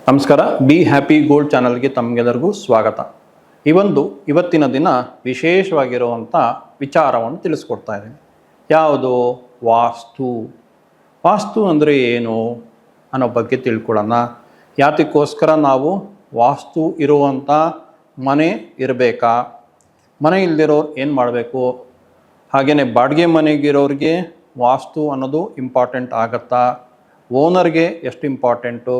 ನಮಸ್ಕಾರ. Be happy gold ಚಾನಲ್ಗೆ ತಮಗೆಲ್ಲರಿಗೂ ಸ್ವಾಗತ. ಇವತ್ತಿನ ದಿನ ವಿಶೇಷವಾಗಿರುವಂಥ ವಿಚಾರವನ್ನು ತಿಳಿಸ್ಕೊಡ್ತಾ ಇದ್ದೀನಿ. ಯಾವುದು? ವಾಸ್ತು ಅಂದರೆ ಏನು ಅನ್ನೋ ಬಗ್ಗೆ ತಿಳ್ಕೊಳ್ಳೋಣ. ಯಾತಕ್ಕೋಸ್ಕರ ನಾವು ವಾಸ್ತು ಇರುವಂಥ ಮನೆ ಇರಬೇಕಾ, ಮನೆ ಇಲ್ದಿರೋರು ಏನು ಮಾಡಬೇಕು, ಹಾಗೆಯೇ ಬಾಡಿಗೆ ಮನೆಗಿರೋರಿಗೆ ವಾಸ್ತು ಅನ್ನೋದು ಇಂಪಾರ್ಟೆಂಟ್ ಆಗುತ್ತಾ, ಓನರ್ಗೆ ಎಷ್ಟು ಇಂಪಾರ್ಟೆಂಟು,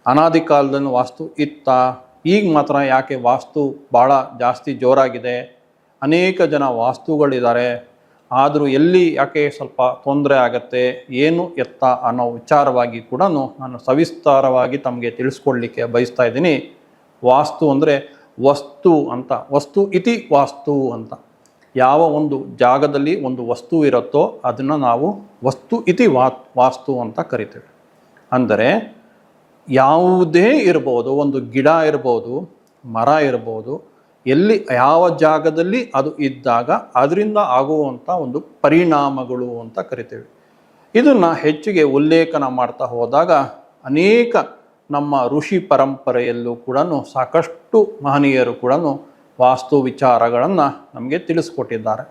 ಅನಾದಿ ಕಾಲದಲ್ಲಿ ವಾಸ್ತು ಇತ್ತ, ಈಗ ಮಾತ್ರ ಯಾಕೆ ವಾಸ್ತು ಭಾಳ ಜಾಸ್ತಿ ಜೋರಾಗಿದೆ, ಅನೇಕ ಜನ ವಾಸ್ತುಗಳಿದ್ದಾರೆ, ಆದರೂ ಎಲ್ಲಿ ಯಾಕೆ ಸ್ವಲ್ಪ ತೊಂದರೆ ಆಗತ್ತೆ, ಏನು ಎತ್ತ ಅನ್ನೋ ವಿಚಾರವಾಗಿ ಕೂಡ ನಾನು ಸವಿಸ್ತಾರವಾಗಿ ತಮಗೆ ತಿಳಿಸ್ಕೊಡ್ಲಿಕ್ಕೆ ಬಯಸ್ತಾ ಇದ್ದೀನಿ. ವಾಸ್ತು ಅಂದರೆ ವಸ್ತು ಅಂತ, ವಸ್ತು ಇತಿ ವಾಸ್ತು ಅಂತ. ಯಾವ ಒಂದು ಜಾಗದಲ್ಲಿ ಒಂದು ವಸ್ತು ಇರುತ್ತೋ ಅದನ್ನು ನಾವು ವಸ್ತು ಇತಿ ವಾಸ್ತು ಅಂತ ಕರಿತೇವೆ. ಅಂದರೆ ಯಾವುದೇ ಇರ್ಬೋದು, ಒಂದು ಗಿಡ ಇರ್ಬೋದು, ಮರ ಇರ್ಬೋದು, ಎಲ್ಲಿ ಯಾವ ಜಾಗದಲ್ಲಿ ಅದು ಇದ್ದಾಗ ಅದರಿಂದ ಆಗುವಂಥ ಒಂದು ಪರಿಣಾಮಗಳು ಅಂತ ಕರಿತೇವೆ. ಇದನ್ನು ಹೆಚ್ಚಿಗೆ ಉಲ್ಲೇಖನ ಮಾಡ್ತಾ ಹೋದಾಗ ಅನೇಕ ನಮ್ಮ ಋಷಿ ಪರಂಪರೆಯಲ್ಲೂ ಕೂಡ ಸಾಕಷ್ಟು ಮಹನೀಯರು ಕೂಡ ವಾಸ್ತು ವಿಚಾರಗಳನ್ನು ನಮಗೆ ತಿಳಿಸ್ಕೊಟ್ಟಿದ್ದಾರೆ.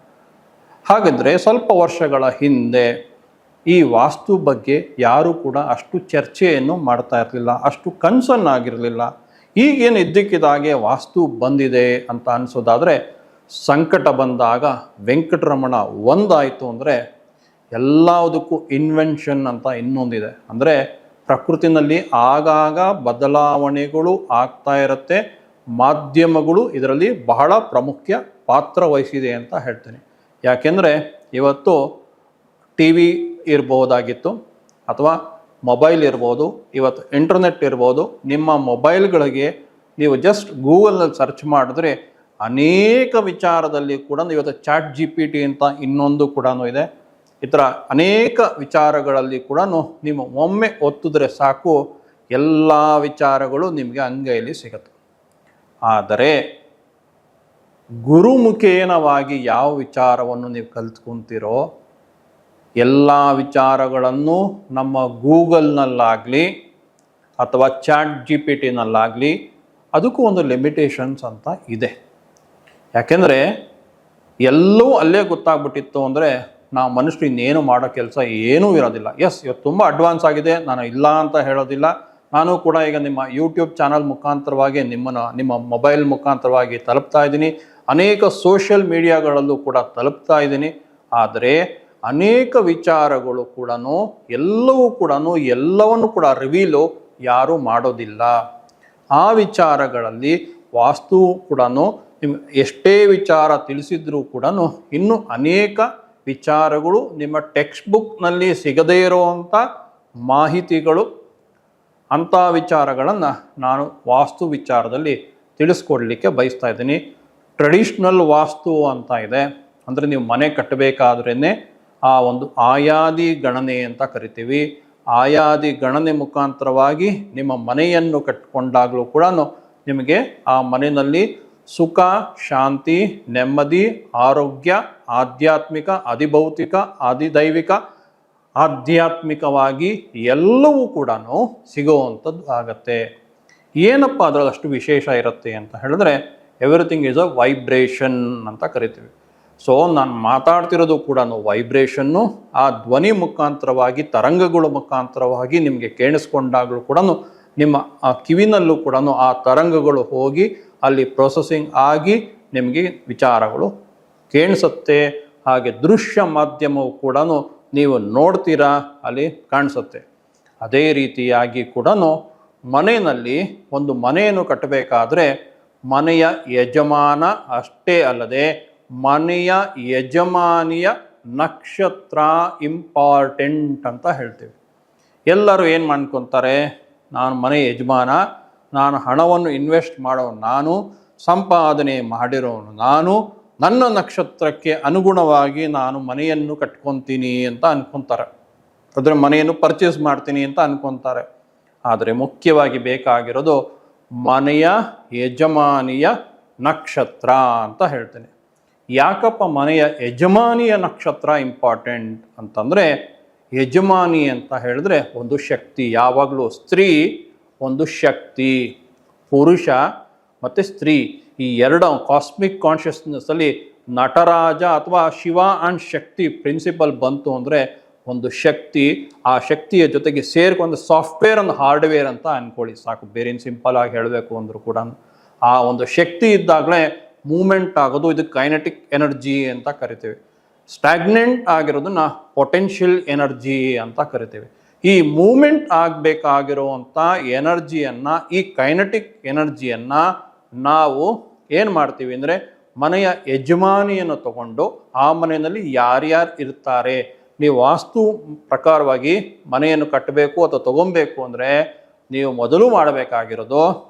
ಹಾಗಾದರೆ ಸ್ವಲ್ಪ ವರ್ಷಗಳ ಹಿಂದೆ ಈ ವಾಸ್ತು ಬಗ್ಗೆ ಯಾರೂ ಕೂಡ ಅಷ್ಟು ಚರ್ಚೆಯನ್ನು ಮಾಡ್ತಾ ಇರಲಿಲ್ಲ, ಅಷ್ಟು ಕನ್ಸರ್ನ್ ಆಗಿರಲಿಲ್ಲ. ಈಗೇನು ಇದ್ದಕ್ಕಿದ್ದಾಗೆ ವಾಸ್ತು ಬಂದಿದೆ ಅಂತ ಅನಿಸೋದಾದರೆ, ಸಂಕಟ ಬಂದಾಗ ವೆಂಕಟರಮಣ ಒಂದಾಯಿತು ಅಂದರೆ ಎಲ್ಲದಕ್ಕೂ ಇನ್ವೆನ್ಷನ್ ಅಂತ ಇನ್ನೊಂದಿದೆ. ಅಂದರೆ ಪ್ರಕೃತಿನಲ್ಲಿ ಆಗಾಗ ಬದಲಾವಣೆಗಳು ಆಗ್ತಾ ಇರುತ್ತೆ, ಮಾಧ್ಯಮಗಳು ಇದರಲ್ಲಿ ಬಹಳ ಪ್ರಾಮುಖ್ಯ ಪಾತ್ರ ವಹಿಸಿದೆ ಅಂತ ಹೇಳ್ತೀನಿ. ಯಾಕೆಂದರೆ ಇವತ್ತು ಟಿ ವಿ ಇರ್ಬೋದಾಗಿತ್ತು, ಅಥವಾ ಮೊಬೈಲ್ ಇರ್ಬೋದು, ಇವತ್ತು ಇಂಟರ್ನೆಟ್ ಇರ್ಬೋದು. ನಿಮ್ಮ ಮೊಬೈಲ್ಗಳಿಗೆ ನೀವು ಜಸ್ಟ್ ಗೂಗಲ್ನಲ್ಲಿ ಸರ್ಚ್ ಮಾಡಿದ್ರೆ ಅನೇಕ ವಿಚಾರದಲ್ಲಿ ಕೂಡ, ಇವತ್ತು ChatGPT ಅಂತ ಇನ್ನೊಂದು ಕೂಡ ಇದೆ, ಈ ಥರ ಅನೇಕ ವಿಚಾರಗಳಲ್ಲಿ ಕೂಡ ನೀವು ಒಮ್ಮೆ ಒತ್ತಿದ್ರೆ ಸಾಕು, ಎಲ್ಲ ವಿಚಾರಗಳು ನಿಮಗೆ ಅಂಗೈಯಲ್ಲಿ ಸಿಗುತ್ತೆ. ಆದರೆ ಗುರುಮುಖೇನವಾಗಿ ಯಾವ ವಿಚಾರವನ್ನು ನೀವು ಕಲ್ತ್ಕೊತೀರೋ ಎಲ್ಲ ವಿಚಾರಗಳನ್ನು ನಮ್ಮ ಗೂಗಲ್ನಲ್ಲಾಗಲಿ ಅಥವಾ ChatGPTನಲ್ಲಾಗಲಿ ಅದಕ್ಕೂ ಒಂದು ಲಿಮಿಟೇಷನ್ಸ್ ಅಂತ ಇದೆ. ಯಾಕೆಂದರೆ ಎಲ್ಲವೂ ಅಲ್ಲೇ ಗೊತ್ತಾಗ್ಬಿಟ್ಟಿತ್ತು ಅಂದರೆ ನಾವು ಮನುಷ್ಯರು ಇನ್ನೇನು ಮಾಡೋ ಕೆಲಸ ಏನೂ ಇರೋದಿಲ್ಲ. ಇವತ್ತು ತುಂಬ ಅಡ್ವಾನ್ಸ್ ಆಗಿದೆ, ನಾನು ಇಲ್ಲ ಅಂತ ಹೇಳೋದಿಲ್ಲ. ನಾನು ಕೂಡ ಈಗ ನಿಮ್ಮ ಯೂಟ್ಯೂಬ್ ಚಾನಲ್ ಮುಖಾಂತರವಾಗಿ ನಿಮ್ಮ ಮೊಬೈಲ್ ಮುಖಾಂತರವಾಗಿ ತಲುಪ್ತಾ ಇದ್ದೀನಿ, ಅನೇಕ ಸೋಷಿಯಲ್ ಮೀಡಿಯಾಗಳಲ್ಲೂ ಕೂಡ ತಲುಪ್ತಾ ಇದ್ದೀನಿ. ಆದರೆ ಅನೇಕ ವಿಚಾರಗಳು ಕೂಡ ಎಲ್ಲವನ್ನು ಕೂಡ ರಿವೀಲು ಯಾರೂ ಮಾಡೋದಿಲ್ಲ. ಆ ವಿಚಾರಗಳಲ್ಲಿ ವಾಸ್ತು ಕೂಡ ನಿಮ್ಗೆ ಎಷ್ಟೇ ವಿಚಾರ ತಿಳಿಸಿದ್ರೂ ಕೂಡ ಇನ್ನೂ ಅನೇಕ ವಿಚಾರಗಳು ನಿಮ್ಮ ಟೆಕ್ಸ್ಟ್ ಬುಕ್ನಲ್ಲಿ ಸಿಗದೇ ಇರುವಂಥ ಮಾಹಿತಿಗಳು, ಅಂಥ ವಿಚಾರಗಳನ್ನು ನಾನು ವಾಸ್ತು ವಿಚಾರದಲ್ಲಿ ತಿಳಿಸ್ಕೊಡ್ಲಿಕ್ಕೆ ಬಯಸ್ತಾ ಇದ್ದೀನಿ. ಟ್ರೆಡಿಷ್ನಲ್ ವಾಸ್ತು ಅಂತ ಇದೆ, ಅಂದರೆ ನೀವು ಮನೆ ಕಟ್ಟಬೇಕಾದ್ರೇ ಆ ಒಂದು ಆಯಾದಿ ಗಣನೆ ಅಂತ ಕರಿತೀವಿ. ಆಯಾದಿ ಗಣನೆ ಮುಖಾಂತರವಾಗಿ ನಿಮ್ಮ ಮನೆಯನ್ನು ಕಟ್ಟಿಕೊಂಡಾಗಲೂ ಕೂಡ ನಿಮಗೆ ಆ ಮನೆಯಲ್ಲಿ ಸುಖ, ಶಾಂತಿ, ನೆಮ್ಮದಿ, ಆರೋಗ್ಯ, ಆಧ್ಯಾತ್ಮಿಕ, ಅಧಿಭೌತಿಕ, ಅಧಿದೈವಿಕ, ಆಧ್ಯಾತ್ಮಿಕವಾಗಿ ಎಲ್ಲವೂ ಕೂಡ ಸಿಗುವಂಥದ್ದು ಆಗತ್ತೆ. ಏನಪ್ಪ ಅದರಲ್ಲಿ ಅಷ್ಟು ವಿಶೇಷ ಇರುತ್ತೆ ಅಂತ ಹೇಳಿದ್ರೆ, ಎವ್ರಿಥಿಂಗ್ ಈಸ್ ಅ ವೈಬ್ರೇಷನ್ ಅಂತ ಕರಿತೀವಿ. ಸೊ ನಾನು ಮಾತಾಡ್ತಿರೋದು ಕೂಡ ವೈಬ್ರೇಷನ್ನು, ಆ ಧ್ವನಿ ಮುಖಾಂತರವಾಗಿ, ತರಂಗಗಳ ಮುಖಾಂತರವಾಗಿ ನಿಮಗೆ ಕೇಳಿಸ್ಕೊಂಡಾಗಲೂ ಕೂಡ ನಿಮ್ಮ ಆ ಕಿವಿನಲ್ಲೂ ಕೂಡ ಆ ತರಂಗಗಳು ಹೋಗಿ ಅಲ್ಲಿ ಪ್ರೊಸೆಸಿಂಗ್ ಆಗಿ ನಿಮಗೆ ವಿಚಾರಗಳು ಕೇಳಿಸುತ್ತೆ. ಹಾಗೆ ದೃಶ್ಯ ಮಾಧ್ಯಮವು ಕೂಡ ನೀವು ನೋಡ್ತೀರಾ, ಅಲ್ಲಿ ಕಾಣಿಸುತ್ತೆ. ಅದೇ ರೀತಿಯಾಗಿ ಕೂಡ ಮನೆಯಲ್ಲಿ ಒಂದು ಮನೆಯನ್ನು ಕಟ್ಟಬೇಕಾದ್ರೆ ಮನೆಯ ಯಜಮಾನ ಅಷ್ಟೇ ಅಲ್ಲದೆ ಮನೆಯ ಯಜಮಾನಿಯ ನಕ್ಷತ್ರ ಇಂಪಾರ್ಟೆಂಟ್ ಅಂತ ಹೇಳ್ತೀವಿ. ಎಲ್ಲರೂ ಏನು ಮಾಡ್ಕೊತಾರೆ, ನಾನು ಮನೆ ಯಜಮಾನ, ನಾನು ಹಣವನ್ನು ಇನ್ವೆಸ್ಟ್ ಮಾಡೋನು ನಾನು, ಸಂಪಾದನೆ ಮಾಡಿರೋನು ನಾನು, ನನ್ನ ನಕ್ಷತ್ರಕ್ಕೆ ಅನುಗುಣವಾಗಿ ನಾನು ಮನೆಯನ್ನು ಕಟ್ಕೊತೀನಿ ಅಂತ ಅನ್ಕೊತಾರೆ, ಅದರ ಮನೆಯನ್ನು ಪರ್ಚೇಸ್ ಮಾಡ್ತೀನಿ ಅಂತ ಅನ್ಕೊತಾರೆ. ಆದರೆ ಮುಖ್ಯವಾಗಿ ಬೇಕಾಗಿರೋದು ಮನೆಯ ಯಜಮಾನಿಯ ನಕ್ಷತ್ರ ಅಂತ ಹೇಳ್ತೇನೆ. ಯಾಕಪ್ಪ ಮನೆಯ ಯಜಮಾನಿಯ ನಕ್ಷತ್ರ ಇಂಪಾರ್ಟೆಂಟ್ ಅಂತಂದರೆ, ಯಜಮಾನಿ ಅಂತ ಹೇಳಿದ್ರೆ ಒಂದು ಶಕ್ತಿ. ಯಾವಾಗಲೂ ಸ್ತ್ರೀ ಒಂದು ಶಕ್ತಿ. ಪುರುಷ ಮತ್ತು ಸ್ತ್ರೀ ಈ ಎರಡು ಕಾಸ್ಮಿಕ್ ಕಾನ್ಷಿಯಸ್ನೆಸ್ಸಲ್ಲಿ ನಟರಾಜ ಅಥವಾ ಶಿವ ಆ್ಯಂಡ್ ಶಕ್ತಿ ಪ್ರಿನ್ಸಿಪಲ್ ಬಂತು ಅಂದರೆ ಒಂದು ಶಕ್ತಿ, ಆ ಶಕ್ತಿಯ ಜೊತೆಗೆ ಸೇರ್ಕೊಂಡು ಸಾಫ್ಟ್ವೇರ್ ಒಂದು ಹಾರ್ಡ್ವೇರ್ ಅಂತ ಅಂದ್ಕೊಳ್ಳಿ ಸಾಕು. ಬೇರೇನು ಸಿಂಪಲ್ ಆಗಿ ಹೇಳಬೇಕು ಅಂದರೂ ಕೂಡ ಆ ಒಂದು ಶಕ್ತಿ ಇದ್ದಾಗಲೇ ಮೂಮೆಂಟ್ ಆಗೋದು. ಇದು ಕೈನೆಟಿಕ್ ಎನರ್ಜಿ ಅಂತ ಕರಿತೀವಿ. ಸ್ಟ್ಯಾಗ್ನೆಂಟ್ ಆಗಿರೋದನ್ನ ಪೊಟೆನ್ಷಿಯಲ್ ಎನರ್ಜಿ ಅಂತ ಕರಿತೀವಿ. ಈ ಮೂಮೆಂಟ್ ಆಗಬೇಕಾಗಿರುವಂಥ ಎನರ್ಜಿಯನ್ನು, ಈ ಕೈನೆಟಿಕ್ ಎನರ್ಜಿಯನ್ನು ನಾವು ಏನು ಮಾಡ್ತೀವಿ ಅಂದರೆ ಮನೆಯ ಯಜಮಾನಿಯನ್ನು ತಗೊಂಡು ಆ ಮನೆಯಲ್ಲಿ ಯಾರ್ಯಾರು ಇರ್ತಾರೆ, ನೀವು ವಾಸ್ತು ಪ್ರಕಾರವಾಗಿ ಮನೆಯನ್ನು ಕಟ್ಟಬೇಕು ಅಥವಾ ತಗೊಬೇಕು ಅಂದರೆ ನೀವು ಮೊದಲು ಮಾಡಬೇಕಾಗಿರೋದು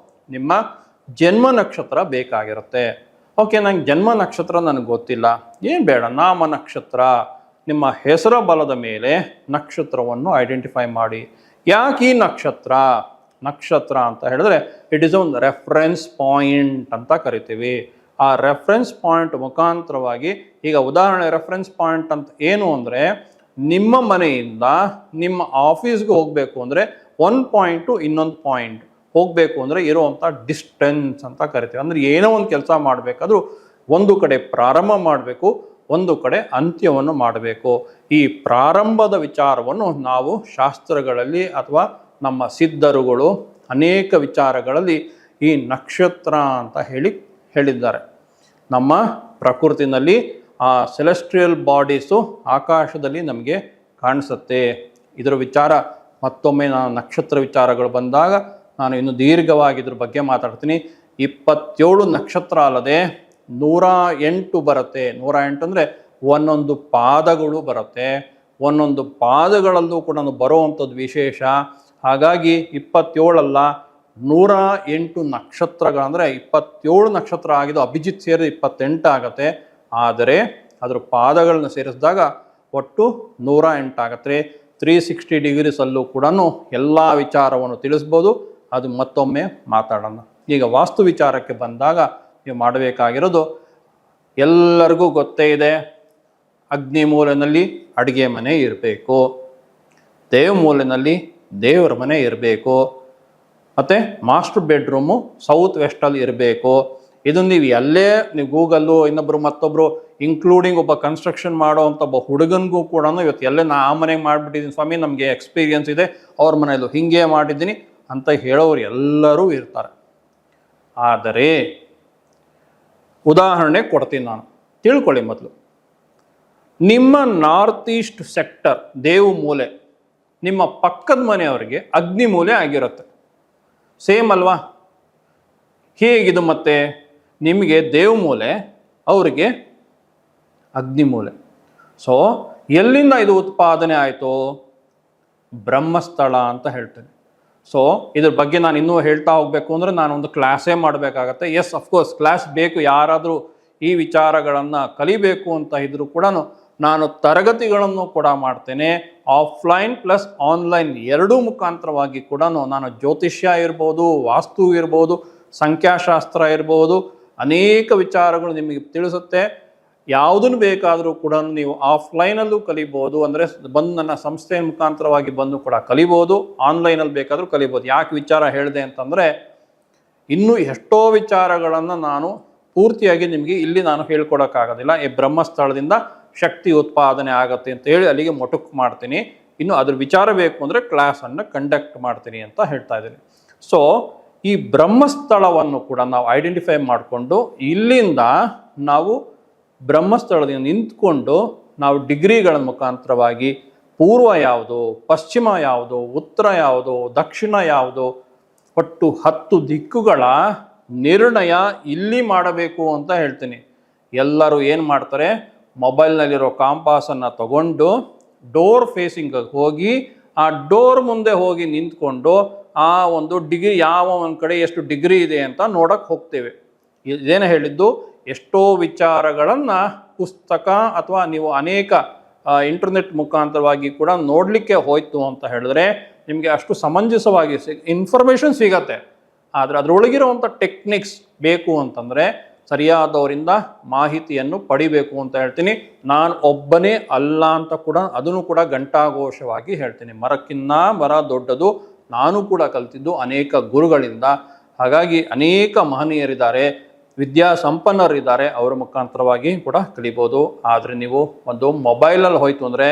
ನಿಮ್ಮ ಜನ್ಮ ನಕ್ಷತ್ರ ಬೇಕಾಗಿರುತ್ತೆ. ಓಕೆ, ನಂಗೆ ಜನ್ಮ ನಕ್ಷತ್ರ ನನಗೆ ಗೊತ್ತಿಲ್ಲ, ಏನು ಬೇಡ, ನಾಮ ನಕ್ಷತ್ರ, ನಿಮ್ಮ ಹೆಸರ ಬಲದ ಮೇಲೆ ನಕ್ಷತ್ರವನ್ನು ಐಡೆಂಟಿಫೈ ಮಾಡಿ. ಯಾಕೆ ಈ ನಕ್ಷತ್ರ ಅಂತ ಹೇಳಿದ್ರೆ ಇಟ್ ಈಸ್ ಒಂದು ರೆಫರೆನ್ಸ್ ಪಾಯಿಂಟ್ ಅಂತ ಕರಿತೀವಿ. ಆ ರೆಫರೆನ್ಸ್ ಪಾಯಿಂಟ್ ಮುಖಾಂತರವಾಗಿ, ಈಗ ಉದಾಹರಣೆ ರೆಫರೆನ್ಸ್ ಪಾಯಿಂಟ್ ಅಂತ ಏನು ಅಂದರೆ ನಿಮ್ಮ ಮನೆಯಿಂದ ನಿಮ್ಮ ಆಫೀಸ್ಗೆ ಹೋಗಬೇಕು ಅಂದರೆ ಒಂದು ಪಾಯಿಂಟು ಇನ್ನೊಂದು ಪಾಯಿಂಟ್ ಹೋಗಬೇಕು ಅಂದರೆ ಇರುವಂಥ ಡಿಸ್ಟೆನ್ಸ್ ಅಂತ ಕರಿತೀವಿ. ಅಂದರೆ ಏನೋ ಒಂದು ಕೆಲಸ ಮಾಡಬೇಕಾದ್ರೂ ಒಂದು ಕಡೆ ಪ್ರಾರಂಭ ಮಾಡಬೇಕು, ಒಂದು ಕಡೆ ಅಂತ್ಯವನ್ನು ಮಾಡಬೇಕು. ಈ ಪ್ರಾರಂಭದ ವಿಚಾರವನ್ನು ನಾವು ಶಾಸ್ತ್ರಗಳಲ್ಲಿ ಅಥವಾ ನಮ್ಮ ಸಿದ್ಧರುಗಳು ಅನೇಕ ವಿಚಾರಗಳಲ್ಲಿ ಈ ನಕ್ಷತ್ರ ಅಂತ ಹೇಳಿದ್ದಾರೆ. ನಮ್ಮ ಪ್ರಕೃತಿನಲ್ಲಿ ಆ ಸೆಲೆಸ್ಟ್ರಿಯಲ್ ಬಾಡೀಸು ಆಕಾಶದಲ್ಲಿ ನಮಗೆ ಕಾಣಿಸುತ್ತೆ. ಇದರ ವಿಚಾರ ಮತ್ತೊಮ್ಮೆ ನಾನು ನಕ್ಷತ್ರ ವಿಚಾರಗಳು ಬಂದಾಗ ನಾನು ಇನ್ನು ದೀರ್ಘವಾಗಿ ಇದ್ರ ಬಗ್ಗೆ ಮಾತಾಡ್ತೀನಿ. 27 ನಕ್ಷತ್ರ ಅಲ್ಲದೆ 108 ಬರುತ್ತೆ. 108 ಅಂದರೆ ಒಂದೊಂದು ಪಾದಗಳು ಬರುತ್ತೆ. ಒಂದೊಂದು ಪಾದಗಳಲ್ಲೂ ಕೂಡ ಬರುವಂಥದ್ದು ವಿಶೇಷ. ಹಾಗಾಗಿ 27 ಅಲ್ಲ, 108 ನಕ್ಷತ್ರಗಳಂದರೆ 27 ನಕ್ಷತ್ರ ಆಗಿದ್ದು ಅಭಿಜಿತ್ ಸೇರಿದ 28 ಆಗುತ್ತೆ. ಆದರೆ ಅದರ ಪಾದಗಳನ್ನ ಸೇರಿಸಿದಾಗ ಒಟ್ಟು 108 ಆಗುತ್ತೆ. 360 ಡಿಗ್ರೀಸಲ್ಲೂ ಕೂಡ ಎಲ್ಲ ವಿಚಾರವನ್ನು ತಿಳಿಸ್ಬೋದು. ಅದು ಮತ್ತೊಮ್ಮೆ ಮಾತಾಡೋಣ. ಈಗ ವಾಸ್ತು ವಿಚಾರಕ್ಕೆ ಬಂದಾಗ ನೀವು ಮಾಡಬೇಕಾಗಿರೋದು ಎಲ್ಲರಿಗೂ ಗೊತ್ತೇ ಇದೆ, ಅಗ್ನಿ ಮೂಲೆಯಲ್ಲಿ ಅಡುಗೆ ಮನೆ ಇರಬೇಕು, ದೇವ ಮೂಲೆಯಲ್ಲಿ ದೇವರ ಮನೆ ಇರಬೇಕು, ಮತ್ತು ಮಾಸ್ಟರ್ ಬೆಡ್ರೂಮು ಸೌತ್ ವೆಸ್ಟಲ್ಲಿ ಇರಬೇಕು. ಇದು ನೀವು ಎಲ್ಲೇ ನೀವು ಗೂಗಲ್ಲು ಇನ್ನೊಬ್ಬರು ಮತ್ತೊಬ್ಬರು ಇನ್ಕ್ಲೂಡಿಂಗ್ ಒಬ್ಬ ಕನ್ಸ್ಟ್ರಕ್ಷನ್ ಮಾಡೋ ಅಂಥ ಒಬ್ಬ ಹುಡುಗನಿಗೂ ಕೂಡ ಇವತ್ತು ಎಲ್ಲೇ ನಾ ಆ ಮನೆಗೆ ಮಾಡಿಬಿಟ್ಟಿದ್ದೀನಿ ಸ್ವಾಮಿ, ನಮಗೆ ಎಕ್ಸ್ಪೀರಿಯನ್ಸ್ ಇದೆ, ಅವ್ರ ಮನೆಯಲ್ಲೂ ಹೀಗೆ ಮಾಡಿದ್ದೀನಿ ಅಂತ ಹೇಳೋರು ಎಲ್ಲರೂ ಇರ್ತಾರೆ. ಆದರೆ ಉದಾಹರಣೆ ಕೊಡ್ತೀನಿ ನಾನು, ತಿಳ್ಕೊಳ್ಳಿ ಮೊದಲು. ನಿಮ್ಮ ನಾರ್ತ್ ಈಸ್ಟ್ ಸೆಕ್ಟರ್ ದೇವ ಮೂಲೆ ನಿಮ್ಮ ಪಕ್ಕದ ಮನೆಯವರಿಗೆ ಅಗ್ನಿ ಮೂಲೆ ಆಗಿರುತ್ತೆ. ಸೇಮ್ ಅಲ್ವಾ? ಹೇಗಿದು ಮತ್ತೆ? ನಿಮಗೆ ದೇವ ಮೂಲೆ, ಅವರಿಗೆ ಅಗ್ನಿ ಮೂಲೆ. ಸೊ ಎಲ್ಲಿಂದ ಇದು ಉತ್ಪಾದನೆ ಆಯಿತು? ಬ್ರಹ್ಮಸ್ಥಳ ಅಂತ ಹೇಳ್ತೇನೆ. ಸೊ ಇದ್ರ ಬಗ್ಗೆ ನಾನು ಇನ್ನೂ ಹೇಳ್ತಾ ಹೋಗಬೇಕು ಅಂದರೆ ನಾನು ಒಂದು ಕ್ಲಾಸೇ ಮಾಡಬೇಕಾಗತ್ತೆ. ಎಸ್, ಅಫ್ಕೋರ್ಸ್ ಕ್ಲಾಸ್ ಬೇಕು. ಯಾರಾದರೂ ಈ ವಿಚಾರಗಳನ್ನು ಕಲಿಬೇಕು ಅಂತ ಇದ್ರೂ ಕೂಡ ನಾನು ತರಗತಿಗಳನ್ನು ಕೂಡ ಮಾಡ್ತೇನೆ. ಆಫ್ಲೈನ್ ಪ್ಲಸ್ ಆನ್ಲೈನ್ ಎರಡೂ ಮುಖಾಂತರವಾಗಿ ಕೂಡ ನಾನು ಜ್ಯೋತಿಷ್ಯ ಇರ್ಬೋದು, ವಾಸ್ತು ಇರ್ಬೋದು, ಸಂಖ್ಯಾಶಾಸ್ತ್ರ ಇರ್ಬೋದು, ಅನೇಕ ವಿಚಾರಗಳು ನಿಮಗೆ ತಿಳಿಸುತ್ತೆ. ಯಾವುದನ್ನು ಬೇಕಾದರೂ ಕೂಡ ನೀವು ಆಫ್ಲೈನಲ್ಲೂ ಕಲಿಬೋದು, ಅಂದರೆ ಬಂದು ನನ್ನ ಸಂಸ್ಥೆಯ ಮುಖಾಂತರವಾಗಿ ಬಂದು ಕೂಡ ಕಲಿಬೋದು. ಆನ್ಲೈನಲ್ಲಿ ಬೇಕಾದರೂ ಕಲಿಬೋದು. ಯಾಕೆ ವಿಚಾರ ಹೇಳಿದೆ ಅಂತಂದರೆ ಇನ್ನೂ ಎಷ್ಟೋ ವಿಚಾರಗಳನ್ನು ನಾನು ಪೂರ್ತಿಯಾಗಿ ನಿಮಗೆ ಇಲ್ಲಿ ನಾನು ಹೇಳ್ಕೊಡೋಕ್ಕಾಗೋದಿಲ್ಲ. ಈ ಬ್ರಹ್ಮಸ್ಥಳದಿಂದ ಶಕ್ತಿ ಉತ್ಪಾದನೆ ಆಗುತ್ತೆ ಅಂತ ಹೇಳಿ ಅಲ್ಲಿಗೆ ಮೊಟಕು ಮಾಡ್ತೀನಿ. ಇನ್ನು ಅದ್ರ ವಿಚಾರ ಬೇಕು ಅಂದರೆ ಕ್ಲಾಸನ್ನು ಕಂಡಕ್ಟ್ ಮಾಡ್ತೀನಿ ಅಂತ ಹೇಳ್ತಾ ಇದ್ದೀನಿ. ಸೊ ಈ ಬ್ರಹ್ಮಸ್ಥಳವನ್ನು ಕೂಡ ನಾವು ಐಡೆಂಟಿಫೈ ಮಾಡಿಕೊಂಡು ಇಲ್ಲಿಂದ ನಾವು ಬ್ರಹ್ಮಸ್ಥಳದಿಂದ ನಿಂತ್ಕೊಂಡು ನಾವು ಡಿಗ್ರಿಗಳ ಮುಖಾಂತರವಾಗಿ ಪೂರ್ವ ಯಾವುದು, ಪಶ್ಚಿಮ ಯಾವುದು, ಉತ್ತರ ಯಾವುದು, ದಕ್ಷಿಣ ಯಾವುದು, ಒಟ್ಟು 10 ದಿಕ್ಕುಗಳ ನಿರ್ಣಯ ಇಲ್ಲಿ ಮಾಡಬೇಕು ಅಂತ ಹೇಳ್ತೀನಿ. ಎಲ್ಲರೂ ಏನು ಮಾಡ್ತಾರೆ, ಮೊಬೈಲ್ನಲ್ಲಿರೋ ಕಾಂಪಾಸನ್ನು ತಗೊಂಡು ಡೋರ್ ಫೇಸಿಂಗ್ ಹೋಗಿ ಆ ಡೋರ್ ಮುಂದೆ ಹೋಗಿ ನಿಂತ್ಕೊಂಡು ಆ ಒಂದು ಡಿಗ್ರಿ ಯಾವ ಒಂದು ಕಡೆ ಎಷ್ಟು ಡಿಗ್ರಿ ಇದೆ ಅಂತ ನೋಡಕ್ಕೆ ಹೋಗ್ತೇವೆ. ಇದೇನು ಹೇಳಿದ್ದು, ಎಷ್ಟೋ ವಿಚಾರಗಳನ್ನು ಪುಸ್ತಕ ಅಥವಾ ನೀವು ಅನೇಕ ಇಂಟರ್ನೆಟ್ ಮುಖಾಂತರವಾಗಿ ಕೂಡ ನೋಡಲಿಕ್ಕೆ ಹೋಯ್ತು ಅಂತ ಹೇಳಿದ್ರೆ ನಿಮಗೆ ಅಷ್ಟು ಸಮಂಜಸವಾಗಿ ಇನ್ಫಾರ್ಮೇಷನ್ ಸಿಗತ್ತೆ. ಆದರೆ ಅದರೊಳಗಿರುವಂಥ ಟೆಕ್ನಿಕ್ಸ್ ಬೇಕು ಅಂತಂದರೆ ಸರಿಯಾದವರಿಂದ ಮಾಹಿತಿಯನ್ನು ಪಡಿಬೇಕು ಅಂತ ಹೇಳ್ತೀನಿ. ನಾನು ಒಬ್ಬನೇ ಅಲ್ಲ ಅಂತ ಕೂಡ ಅದನ್ನು ಕೂಡ ಘಂಟಾಘೋಷವಾಗಿ ಹೇಳ್ತೀನಿ. ಮರಕ್ಕಿನ್ನ ಮರ ದೊಡ್ಡದು, ನಾನು ಕೂಡ ಕಲ್ತಿದ್ದು ಅನೇಕ ಗುರುಗಳಿಂದ. ಹಾಗಾಗಿ ಅನೇಕ ಮಹನೀಯರಿದ್ದಾರೆ, ವಿದ್ಯಾಸಂಪನ್ನರಿದ್ದಾರೆ, ಅವರ ಮುಖಾಂತರವಾಗಿ ಕೂಡ ಕಲಿಬೋದು. ಆದರೆ ನೀವು ಒಂದು ಮೊಬೈಲಲ್ಲಿ ಹೋಯ್ತು ಅಂದರೆ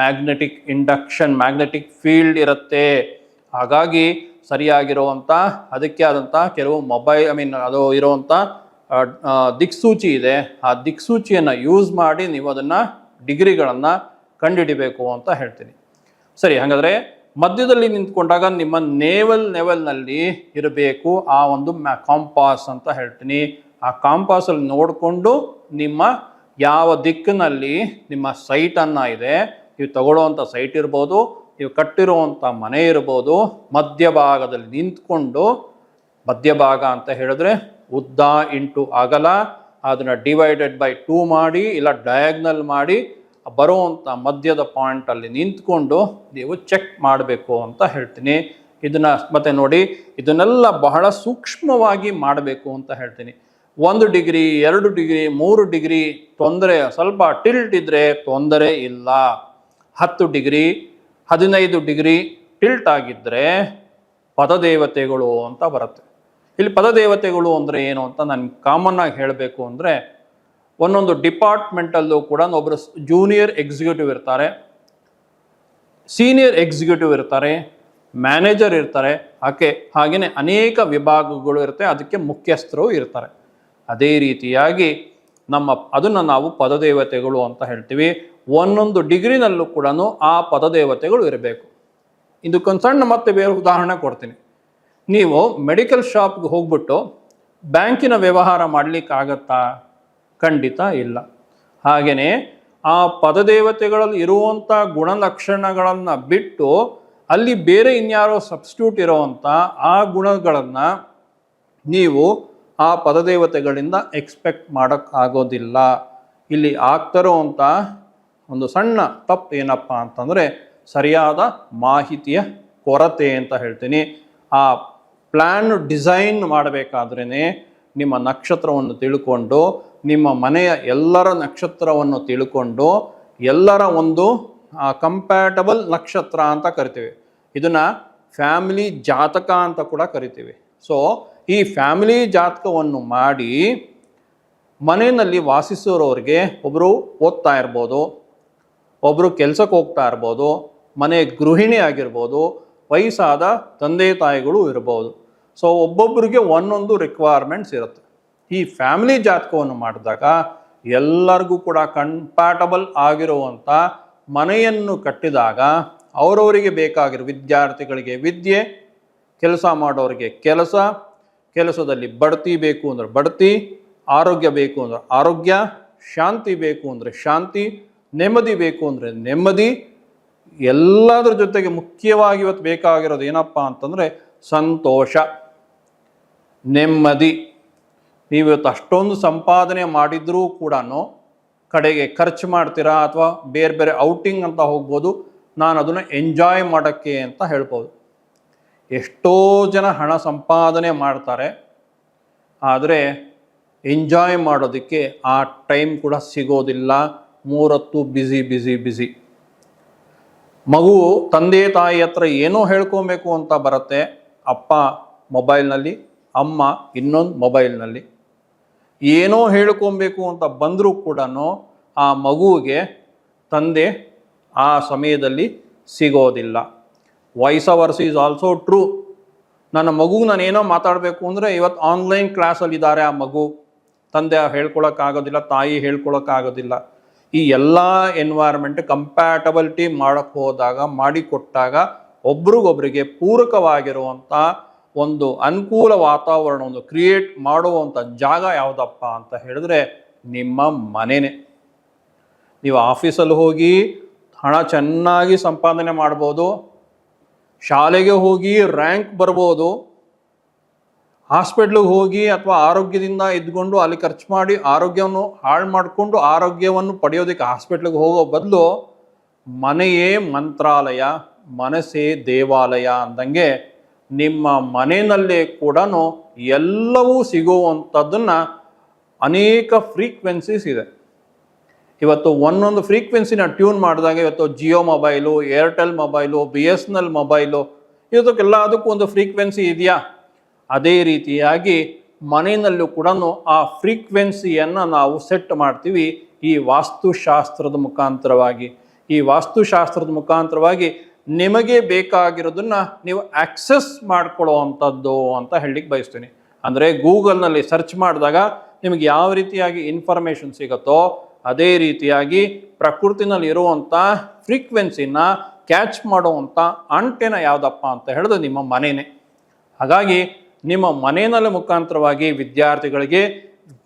ಮ್ಯಾಗ್ನೆಟಿಕ್ ಇಂಡಕ್ಷನ್, ಮ್ಯಾಗ್ನೆಟಿಕ್ ಫೀಲ್ಡ್ ಇರುತ್ತೆ. ಹಾಗಾಗಿ ಸರಿಯಾಗಿರುವಂಥ ಅದಕ್ಕೆ ಆದಂಥ ಕೆಲವು ಅದು ಇರುವಂಥ ದಿಕ್ಸೂಚಿ ಇದೆ. ಆ ದಿಕ್ಸೂಚಿಯನ್ನು ಯೂಸ್ ಮಾಡಿ ನೀವು ಅದನ್ನು ಡಿಗ್ರಿಗಳನ್ನು ಕಂಡುಹಿಡಿಬೇಕು ಅಂತ ಹೇಳ್ತೀನಿ. ಸರಿ, ಹಾಗಾದರೆ ಮಧ್ಯದಲ್ಲಿ ನಿಂತ್ಕೊಂಡಾಗ ನಿಮ್ಮ ನೇವಲ್ನಲ್ಲಿ ಇರಬೇಕು ಆ ಒಂದು ಕಾಂಪಾಸ್ ಅಂತ ಹೇಳ್ತೀನಿ. ಆ ಕಾಂಪಾಸಲ್ಲಿ ನೋಡಿಕೊಂಡು ನಿಮ್ಮ ಯಾವ ದಿಕ್ಕಿನಲ್ಲಿ ನಿಮ್ಮ ಸೈಟನ್ನು ಇದೆ, ನೀವು ತಗೊಳ್ಳುವಂಥ ಸೈಟ್ ಇರ್ಬೋದು, ನೀವು ಕಟ್ಟಿರುವಂಥ ಮನೆ ಇರ್ಬೋದು, ಮಧ್ಯಭಾಗದಲ್ಲಿ ನಿಂತ್ಕೊಂಡು, ಮಧ್ಯಭಾಗ ಅಂತ ಹೇಳಿದ್ರೆ ಉದ್ದ ಇಂಟು ಅಗಲ, ಅದನ್ನು ಡಿವೈಡೆಡ್ ಬೈ 2 ಮಾಡಿ ಇಲ್ಲ ಡಯಾಗ್ನಲ್ ಮಾಡಿ ಬರುವಂಥ ಮಧ್ಯದ ಪಾಯಿಂಟಲ್ಲಿ ನಿಂತ್ಕೊಂಡು ನೀವು ಚೆಕ್ ಮಾಡಬೇಕು ಅಂತ ಹೇಳ್ತೀನಿ. ಇದನ್ನು ಮತ್ತೆ ನೋಡಿ, ಇದನ್ನೆಲ್ಲ ಬಹಳ ಸೂಕ್ಷ್ಮವಾಗಿ ಮಾಡಬೇಕು ಅಂತ ಹೇಳ್ತೀನಿ. 1 ಡಿಗ್ರಿ 2 ಡಿಗ್ರಿ 3 ಡಿಗ್ರಿ ತೊಂದರೆ, ಸ್ವಲ್ಪ ಟಿಲ್ಟ್ ಇದ್ದರೆ ತೊಂದರೆ ಇಲ್ಲ. 10 ಡಿಗ್ರಿ 15 ಡಿಗ್ರಿ ಟಿಲ್ಟ್ ಆಗಿದ್ದರೆ ಪದದೇವತೆಗಳು ಅಂತ ಬರುತ್ತೆ. ಇಲ್ಲಿ ಪದದೇವತೆಗಳು ಅಂದರೆ ಏನು ಅಂತ ನಾನು ಕಾಮನ್ ಆಗಿ ಹೇಳಬೇಕು ಅಂದರೆ, ಒಂದೊಂದು ಡಿಪಾರ್ಟ್ಮೆಂಟಲ್ಲೂ ಕೂಡ ಒಬ್ಬರು ಜೂನಿಯರ್ ಎಕ್ಸಿಕ್ಯೂಟಿವ್ ಇರ್ತಾರೆ, ಸೀನಿಯರ್ ಎಕ್ಸಿಕ್ಯೂಟಿವ್ ಇರ್ತಾರೆ, ಮ್ಯಾನೇಜರ್ ಇರ್ತಾರೆ, ಹಾಗೆಯೇ ಅನೇಕ ವಿಭಾಗಗಳು ಇರುತ್ತೆ, ಅದಕ್ಕೆ ಮುಖ್ಯಸ್ಥರು ಇರ್ತಾರೆ. ಅದೇ ರೀತಿಯಾಗಿ ಅದನ್ನು ನಾವು ಪದದೇವತೆಗಳು ಅಂತ ಹೇಳ್ತೀವಿ. ಒಂದೊಂದು ಡಿಗ್ರಿನಲ್ಲೂ ಕೂಡ ಆ ಪದದೇವತೆಗಳು ಇರಬೇಕು. ಇದಕ್ಕೊಂದು ಸಣ್ಣ ಮತ್ತೆ ಬೇರೆ ಉದಾಹರಣೆ ಕೊಡ್ತೀನಿ. ನೀವು ಮೆಡಿಕಲ್ ಶಾಪ್ಗೆ ಹೋಗ್ಬಿಟ್ಟು ಬ್ಯಾಂಕಿನ ವ್ಯವಹಾರ ಮಾಡಲಿಕ್ಕಾಗತ್ತಾ? ಖಂಡಿತ ಇಲ್ಲ. ಹಾಗೆಯೇ ಆ ಪದದೇವತೆಗಳಲ್ಲಿ ಇರುವಂಥ ಗುಣಲಕ್ಷಣಗಳನ್ನು ಬಿಟ್ಟು ಅಲ್ಲಿ ಬೇರೆ ಇನ್ಯಾರೋ ಸಬ್ಸ್ಟಿಟ್ಯೂಟ್ ಇರೋವಂಥ ಆ ಗುಣಗಳನ್ನು ನೀವು ಆ ಪದದೇವತೆಗಳಿಂದ ಎಕ್ಸ್ಪೆಕ್ಟ್ ಮಾಡೋಕ್ಕಾಗೋದಿಲ್ಲ. ಇಲ್ಲಿ ಆಗ್ತಿರೋವಂಥ ಒಂದು ಸಣ್ಣ ತಪ್ಪು ಏನಪ್ಪ ಅಂತಂದರೆ ಸರಿಯಾದ ಮಾಹಿತಿಯ ಕೊರತೆ ಅಂತ ಹೇಳ್ತೀನಿ. ಆ ಪ್ಲ್ಯಾನ್ ಡಿಸೈನ್ ಮಾಡಬೇಕಾದ್ರೇ ನಿಮ್ಮ ನಕ್ಷತ್ರವನ್ನು ತಿಳ್ಕೊಂಡು, ನಿಮ್ಮ ಮನೆಯ ಎಲ್ಲರ ನಕ್ಷತ್ರವನ್ನು ತಿಳ್ಕೊಂಡು, ಎಲ್ಲರ ಒಂದು ಕಂಪ್ಯಾಟಬಲ್ ನಕ್ಷತ್ರ ಅಂತ ಕರಿತೀವಿ. ಇದನ್ನು ಫ್ಯಾಮಿಲಿ ಜಾತಕ ಅಂತ ಕೂಡ ಕರಿತೀವಿ. ಸೊ ಈ ಫ್ಯಾಮಿಲಿ ಜಾತಕವನ್ನು ಮಾಡಿ ಮನೆಯಲ್ಲಿ ವಾಸಿಸೋರವ್ರಿಗೆ ಒಬ್ಬರು ಓದ್ತಾ ಇರ್ಬೋದು, ಒಬ್ಬರು ಕೆಲಸಕ್ಕೆ ಹೋಗ್ತಾ ಇರ್ಬೋದು, ಮನೆ ಗೃಹಿಣಿ ಆಗಿರ್ಬೋದು, ವಯಸ್ಸಾದ ತಂದೆ ತಾಯಿಗಳು ಇರ್ಬೋದು. ಸೊ ಒಬ್ಬೊಬ್ಬರಿಗೆ ಒಂದೊಂದು ರಿಕ್ವೈರ್ಮೆಂಟ್ಸ್ ಇರುತ್ತೆ. ಈ ಫ್ಯಾಮಿಲಿ ಜಾತಕವನ್ನು ಮಾಡಿದಾಗ ಎಲ್ಲರಿಗೂ ಕೂಡ ಕಂಪ್ಯಾಟಬಲ್ ಆಗಿರುವಂಥ ಮನೆಯನ್ನು ಕಟ್ಟಿದಾಗ ಅವರವರಿಗೆ ಬೇಕಾಗಿರೋ ವಿದ್ಯಾರ್ಥಿಗಳಿಗೆ ವಿದ್ಯೆ, ಕೆಲಸ ಮಾಡೋರಿಗೆ ಕೆಲಸ, ಕೆಲಸದಲ್ಲಿ ಬಡ್ತಿ ಬೇಕು ಅಂದರೆ ಬಡ್ತಿ, ಆರೋಗ್ಯ ಬೇಕು ಅಂದರೆ ಆರೋಗ್ಯ, ಶಾಂತಿ ಬೇಕು ಅಂದರೆ ಶಾಂತಿ, ನೆಮ್ಮದಿ ಬೇಕು ಅಂದರೆ ನೆಮ್ಮದಿ. ಎಲ್ಲದರ ಜೊತೆಗೆ ಮುಖ್ಯವಾಗಿ ಇವತ್ತು ಬೇಕಾಗಿರೋದು ಏನಪ್ಪ ಅಂತಂದರೆ ಸಂತೋಷ, ನೆಮ್ಮದಿ. ನೀವು ಇವತ್ತು ಅಷ್ಟೊಂದು ಸಂಪಾದನೆ ಮಾಡಿದ್ರೂ ಕೂಡ ಕಡೆಗೆ ಖರ್ಚು ಮಾಡ್ತೀರಾ, ಅಥವಾ ಬೇರೆ ಬೇರೆ ಔಟಿಂಗ್ ಅಂತ ಹೋಗ್ಬೋದು, ನಾನು ಅದನ್ನು ಎಂಜಾಯ್ ಮಾಡೋಕ್ಕೆ ಅಂತ ಹೇಳ್ಬೋದು. ಎಷ್ಟೋ ಜನ ಹಣ ಸಂಪಾದನೆ ಮಾಡ್ತಾರೆ, ಆದರೆ ಎಂಜಾಯ್ ಮಾಡೋದಕ್ಕೆ ಆ ಟೈಮ್ ಕೂಡ ಸಿಗೋದಿಲ್ಲ. 3 ಹೊತ್ತು ಬ್ಯುಸಿ. ಮಗು ತಂದೆ ತಾಯಿ ಹತ್ರ ಏನೋ ಹೇಳ್ಕೊಬೇಕು ಅಂತ ಬರುತ್ತೆ, ಅಪ್ಪ ಮೊಬೈಲ್ನಲ್ಲಿ, ಅಮ್ಮ ಇನ್ನೊಂದು ಮೊಬೈಲ್ನಲ್ಲಿ. ಏನೋ ಹೇಳ್ಕೊಬೇಕು ಅಂತ ಬಂದರೂ ಕೂಡ ಆ ಮಗುವಿಗೆ ತಂದೆ ಆ ಸಮಯದಲ್ಲಿ ಸಿಗೋದಿಲ್ಲ. Vice versa is also true. ನನ್ನ ಮಗುಗೆ ನಾನು ಏನೋ ಮಾತಾಡಬೇಕು ಅಂದರೆ ಇವತ್ತು ಆನ್ಲೈನ್ ಕ್ಲಾಸಲ್ಲಿದ್ದಾರೆ ಆ ಮಗು, ತಂದೆ ಹೇಳ್ಕೊಳಕ್ಕಾಗೋದಿಲ್ಲ, ತಾಯಿ ಹೇಳ್ಕೊಳಕ್ಕಾಗೋದಿಲ್ಲ. ಈ ಎಲ್ಲ ಎನ್ವೈರ್ಮೆಂಟ್ ಕಂಪ್ಯಾಟಬಿಲಿಟಿ ಮಾಡಿಕೊಟ್ಟಾಗ ಒಬ್ರಿಗೊಬ್ರಿಗೆ ಪೂರಕವಾಗಿರುವಂಥ ಒಂದು ಅನುಕೂಲ ವಾತಾವರಣವನ್ನು ಕ್ರಿಯೇಟ್ ಮಾಡುವಂಥ ಜಾಗ ಯಾವುದಪ್ಪ ಅಂತ ಹೇಳಿದ್ರೆ ನಿಮ್ಮ ಮನೆಯೇ. ನೀವು ಆಫೀಸಲ್ಲಿ ಹೋಗಿ ಹಣ ಚೆನ್ನಾಗಿ ಸಂಪಾದನೆ ಮಾಡ್ಬೋದು, ಶಾಲೆಗೆ ಹೋಗಿ ರ್ಯಾಂಕ್ ಬರ್ಬೋದು, ಹಾಸ್ಪಿಟ್ಲಿಗೆ ಹೋಗಿ ಅಥವಾ ಆರೋಗ್ಯದಿಂದ ಇದ್ಕೊಂಡು ಅಲ್ಲಿ ಖರ್ಚು ಮಾಡಿ ಆರೋಗ್ಯವನ್ನು ಹಾಳು ಮಾಡಿಕೊಂಡು ಆರೋಗ್ಯವನ್ನು ಪಡೆಯೋದಕ್ಕೆ ಹಾಸ್ಪಿಟ್ಲಿಗೆ ಹೋಗೋ ಬದಲು ಮನೆಯೇ ಮಂತ್ರಾಲಯ, ಮನಸ್ಸೇ ದೇವಾಲಯ ಅಂದಂಗೆ ನಿಮ್ಮ ಮನೆಯಲ್ಲೇ ಕೂಡ ಎಲ್ಲವೂ ಸಿಗುವಂಥದ್ದನ್ನು ಅನೇಕ ಫ್ರೀಕ್ವೆನ್ಸೀಸ್ ಇದೆ. ಇವತ್ತು ಒಂದೊಂದು ಫ್ರೀಕ್ವೆನ್ಸಿನ ಟ್ಯೂನ್ ಮಾಡಿದಾಗ ಇವತ್ತು Jio mobile, Airtel mobile, BSNL mobile ಇದಕ್ಕೆಲ್ಲದಕ್ಕೂ ಒಂದು ಫ್ರೀಕ್ವೆನ್ಸಿ ಇದೆಯಾ? ಅದೇ ರೀತಿಯಾಗಿ ಮನೆಯಲ್ಲೂ ಕೂಡ ಆ ಫ್ರೀಕ್ವೆನ್ಸಿಯನ್ನು ನಾವು ಸೆಟ್ ಮಾಡ್ತೀವಿ ಈ ವಾಸ್ತುಶಾಸ್ತ್ರದ ಮುಖಾಂತರವಾಗಿ. ಈ ವಾಸ್ತುಶಾಸ್ತ್ರದ ಮುಖಾಂತರವಾಗಿ ನಿಮಗೆ ಬೇಕಾಗಿರೋದನ್ನ ನೀವು ಆಕ್ಸೆಸ್ ಮಾಡ್ಕೊಳ್ಳುವಂಥದ್ದು ಅಂತ ಹೇಳಲಿಕ್ಕೆ ಬಯಸ್ತೀನಿ. ಅಂದರೆ ಗೂಗಲ್ನಲ್ಲಿ ಸರ್ಚ್ ಮಾಡಿದಾಗ ನಿಮಗೆ ಯಾವ ರೀತಿಯಾಗಿ ಇನ್ಫಾರ್ಮೇಷನ್ ಸಿಗುತ್ತೋ ಅದೇ ರೀತಿಯಾಗಿ ಪ್ರಕೃತಿನಲ್ಲಿ ಇರುವಂಥ ಫ್ರೀಕ್ವೆನ್ಸಿನ ಕ್ಯಾಚ್ ಮಾಡುವಂಥ ಅಂಟೆನ ಯಾವುದಪ್ಪ ಅಂತ ಹೇಳಿದ್ರೆ ನಿಮ್ಮ ಮನೆಯೇ. ಹಾಗಾಗಿ ನಿಮ್ಮ ಮನೆಯಲ್ಲಿ ಮುಖಾಂತರವಾಗಿ ವಿದ್ಯಾರ್ಥಿಗಳಿಗೆ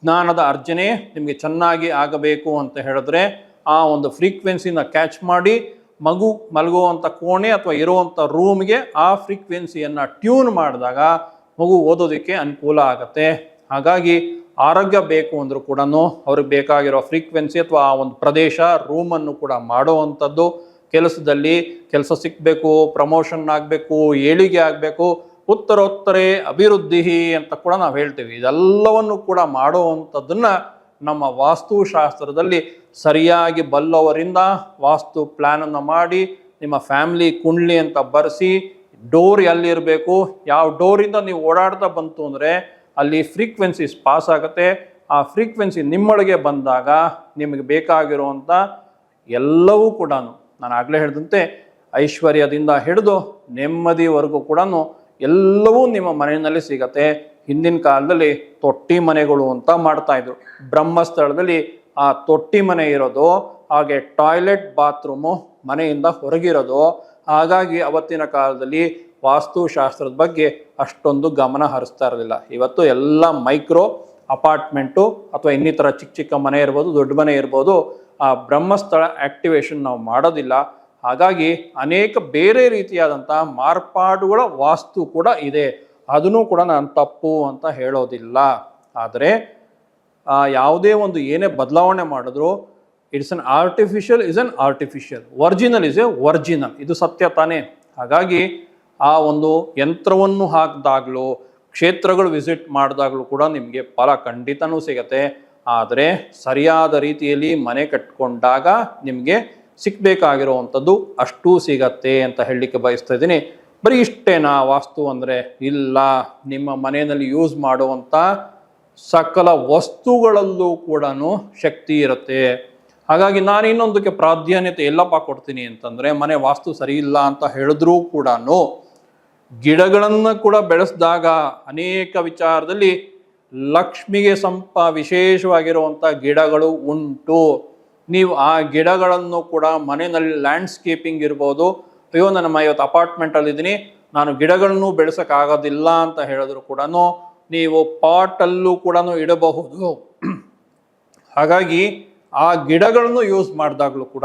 ಜ್ಞಾನದ ಅರ್ಜನೆ ನಿಮಗೆ ಚೆನ್ನಾಗಿ ಆಗಬೇಕು ಅಂತ ಹೇಳಿದ್ರೆ ಆ ಒಂದು ಫ್ರೀಕ್ವೆನ್ಸಿನ ಕ್ಯಾಚ್ ಮಾಡಿ ಮಗು ಮಲಗುವಂಥ ಕೋಣೆ ಅಥವಾ ಇರುವಂಥ ರೂಮ್ಗೆ ಆ ಫ್ರೀಕ್ವೆನ್ಸಿಯನ್ನು ಟ್ಯೂನ್ ಮಾಡಿದಾಗ ಮಗು ಓದೋದಕ್ಕೆ ಅನುಕೂಲ ಆಗುತ್ತೆ. ಹಾಗಾಗಿ ಆರೋಗ್ಯ ಬೇಕು ಅಂದರೂ ಕೂಡ ಅವ್ರಿಗೆ ಬೇಕಾಗಿರೋ ಫ್ರೀಕ್ವೆನ್ಸಿ ಅಥವಾ ಆ ಒಂದು ಪ್ರದೇಶ ರೂಮನ್ನು ಕೂಡ ಮಾಡುವಂಥದ್ದು. ಕೆಲಸದಲ್ಲಿ ಕೆಲಸ ಸಿಕ್ಕಬೇಕು, ಪ್ರಮೋಷನ್ ಆಗಬೇಕು, ಏಳಿಗೆ ಆಗಬೇಕು, ಉತ್ತರೋತ್ತರೇ ಅಭಿವೃದ್ಧಿ ಅಂತ ಕೂಡ ನಾವು ಹೇಳ್ತೀವಿ. ಇದೆಲ್ಲವನ್ನು ಕೂಡ ಮಾಡುವಂಥದ್ದನ್ನು ನಮ್ಮ ವಾಸ್ತುಶಾಸ್ತ್ರದಲ್ಲಿ ಸರಿಯಾಗಿ ಬಲ್ಲವರಿಂದ ವಾಸ್ತು ಪ್ಲ್ಯಾನನ್ನು ಮಾಡಿ ನಿಮ್ಮ ಫ್ಯಾಮಿಲಿ ಕುಂಡ್ಲಿ ಅಂತ ಬರೆಸಿ ಡೋರ್ ಎಲ್ಲಿರಬೇಕು, ಯಾವ ಡೋರಿಂದ ನೀವು ಓಡಾಡ್ತಾ ಬಂತು ಅಂದರೆ ಅಲ್ಲಿ ಫ್ರೀಕ್ವೆನ್ಸೀಸ್ ಪಾಸ್ ಆಗುತ್ತೆ. ಆ ಫ್ರೀಕ್ವೆನ್ಸಿ ನಿಮ್ಮೊಳಗೆ ಬಂದಾಗ ನಿಮಗೆ ಬೇಕಾಗಿರುವಂಥ ಎಲ್ಲವೂ ಕೂಡ ನಾನು ಆಗಲೇ ಹೇಳಿದಂತೆ ಐಶ್ವರ್ಯದಿಂದ ಹಿಡಿದು ನೆಮ್ಮದಿವರೆಗೂ ಕೂಡ ಎಲ್ಲವೂ ನಿಮ್ಮ ಮನೆಯಲ್ಲಿ ಸಿಗತ್ತೆ. ಹಿಂದಿನ ಕಾಲದಲ್ಲಿ ತೊಟ್ಟಿ ಮನೆಗಳು ಅಂತ ಮಾಡ್ತಾಯಿದ್ರು. ಬ್ರಹ್ಮಸ್ಥಳದಲ್ಲಿ ಆ ತೊಟ್ಟಿ ಮನೆ ಇರೋದು, ಹಾಗೆ ಟಾಯ್ಲೆಟ್ ಬಾತ್ರೂಮು ಮನೆಯಿಂದ ಹೊರಗಿರೋದು. ಹಾಗಾಗಿ ಅವತ್ತಿನ ಕಾಲದಲ್ಲಿ ವಾಸ್ತುಶಾಸ್ತ್ರದ ಬಗ್ಗೆ ಅಷ್ಟೊಂದು ಗಮನ ಹರಿಸ್ತಾ ಇರಲಿಲ್ಲ. ಇವತ್ತು ಎಲ್ಲ ಮೈಕ್ರೋ ಅಪಾರ್ಟ್ಮೆಂಟು ಅಥವಾ ಇನ್ನಿತರ ಚಿಕ್ಕ ಚಿಕ್ಕ ಮನೆ ಇರ್ಬೋದು, ದೊಡ್ಡ ಮನೆ ಇರ್ಬೋದು, ಆ ಬ್ರಹ್ಮಸ್ಥಳ ಆಕ್ಟಿವೇಶನ್ ನಾವು ಮಾಡೋದಿಲ್ಲ. ಹಾಗಾಗಿ ಅನೇಕ ಬೇರೆ ರೀತಿಯಾದಂಥ ಮಾರ್ಪಾಡುಗಳ ವಾಸ್ತು ಕೂಡ ಇದೆ. ಅದನ್ನು ಕೂಡ ನಾನು ತಪ್ಪು ಅಂತ ಹೇಳೋದಿಲ್ಲ. ಆದರೆ ಯಾವುದೇ ಒಂದು ಏನೇ ಬದಲಾವಣೆ ಮಾಡಿದ್ರು it's an artificial is an artificial, original is A original. ಇದು ಸತ್ಯ ತಾನೇ. ಹಾಗಾಗಿ ಆ ಒಂದು ಯಂತ್ರವನ್ನು ಹಾಕಿದಾಗಲೂ ಕ್ಷೇತ್ರಗಳು ವಿಸಿಟ್ ಮಾಡಿದಾಗಲೂ ಕೂಡ ನಿಮಗೆ ಫಲ ಖಂಡಿತನೂ ಸಿಗತ್ತೆ. ಆದರೆ ಸರಿಯಾದ ರೀತಿಯಲ್ಲಿ ಮನೆ ಕಟ್ಕೊಂಡಾಗ ನಿಮಗೆ ಸಿಕ್ಕಬೇಕಾಗಿರುವಂಥದ್ದು ಅಷ್ಟೂ ಸಿಗತ್ತೆ ಅಂತ ಹೇಳಲಿಕ್ಕೆ ಬಯಸ್ತಾ ಇದ್ದೀನಿ. ಬರೀ ಇಷ್ಟೇನಾ ವಾಸ್ತು ಅಂದರೆ? ಇಲ್ಲ, ನಿಮ್ಮ ಮನೆಯಲ್ಲಿ ಯೂಸ್ ಮಾಡುವಂಥ ಸಕಲ ವಸ್ತುಗಳಲ್ಲೂ ಕೂಡ ಶಕ್ತಿ ಇರುತ್ತೆ. ಹಾಗಾಗಿ ನಾನು ಇನ್ನೊಂದಕ್ಕೆ ಪ್ರಾಧಾನ್ಯತೆ ಎಲ್ಲಪ್ಪ ಕೊಡ್ತೀನಿ ಅಂತಂದರೆ, ಮನೆ ವಾಸ್ತು ಸರಿ ಇಲ್ಲ ಅಂತ ಹೇಳಿದ್ರೂ ಕೂಡ ಗಿಡಗಳನ್ನು ಕೂಡ ಬೆಳೆಸಿದಾಗ ಅನೇಕ ವಿಚಾರದಲ್ಲಿ ಲಕ್ಷ್ಮಿಗೆ ವಿಶೇಷವಾಗಿರುವಂಥ ಗಿಡಗಳು ಉಂಟು. ನೀವು ಆ ಗಿಡಗಳನ್ನು ಕೂಡ ಮನೆಯಲ್ಲಿ ಲ್ಯಾಂಡ್ಸ್ಕೇಪಿಂಗ್ ಇರ್ಬೋದು, ಅಯ್ಯೋ ನನ್ನ ಇವತ್ತು ಅಪಾರ್ಟ್ಮೆಂಟಲ್ಲಿದ್ದೀನಿ, ನಾನು ಗಿಡಗಳನ್ನು ಬೆಳೆಸೋಕ್ಕಾಗೋದಿಲ್ಲ ಅಂತ ಹೇಳಿದ್ರು ಕೂಡ ನೀವು ಪಾಟಲ್ಲೂ ಕೂಡ ಇಡಬಹುದು. ಹಾಗಾಗಿ ಆ ಗಿಡಗಳನ್ನು ಯೂಸ್ ಮಾಡಿದಾಗಲೂ ಕೂಡ